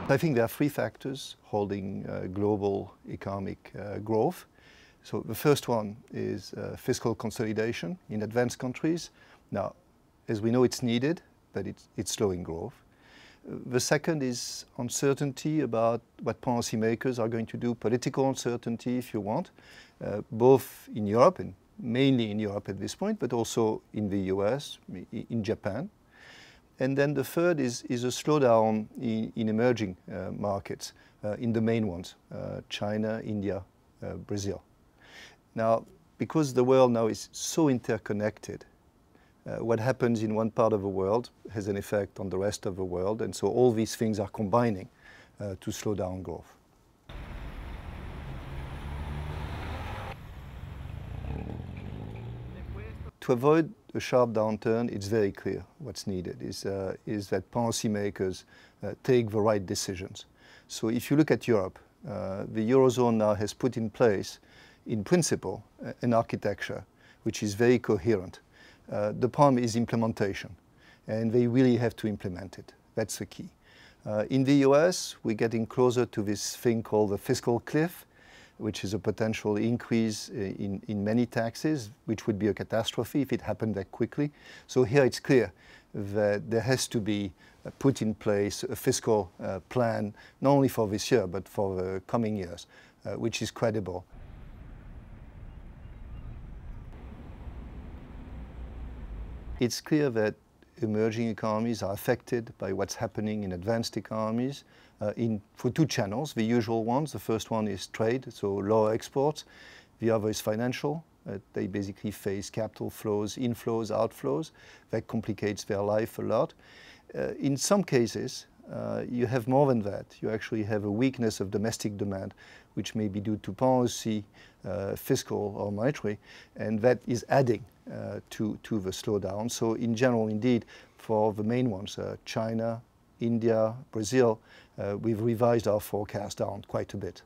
I think there are three factors holding global economic growth. So the first one is fiscal consolidation in advanced countries. Now, as we know, it's needed, but it's slowing growth. The second is uncertainty about what policymakers are going to do, political uncertainty, if you want, both in Europe, and mainly in Europe at this point, but also in the US, in Japan. And then the third is a slowdown in emerging markets, in the main ones, China, India, Brazil. Now, because the world now is so interconnected, what happens in one part of the world has an effect on the rest of the world, and so all these things are combining to slow down growth. To avoid a sharp downturn, it's very clear what's needed is that policymakers take the right decisions. So if you look at Europe, the Eurozone now has put in place, in principle, an architecture which is very coherent. The problem is implementation, and they really have to implement it. That's the key. In the US, we're getting closer to this thing called the fiscal cliff, which is a potential increase in many taxes, which would be a catastrophe if it happened that quickly. So here it's clear that there has to be put in place a fiscal plan, not only for this year, but for the coming years, which is credible. It's clear that emerging economies are affected by what's happening in advanced economies for two channels, the usual ones. The first one is trade, so lower exports. The other is financial. They basically face capital flows, inflows, outflows. That complicates their life a lot. In some cases, you have more than that. You actually have a weakness of domestic demand, which may be due to policy, fiscal or monetary, and that is adding to the slowdown. So in general, indeed, for the main ones, China, India, Brazil, we've revised our forecast down quite a bit.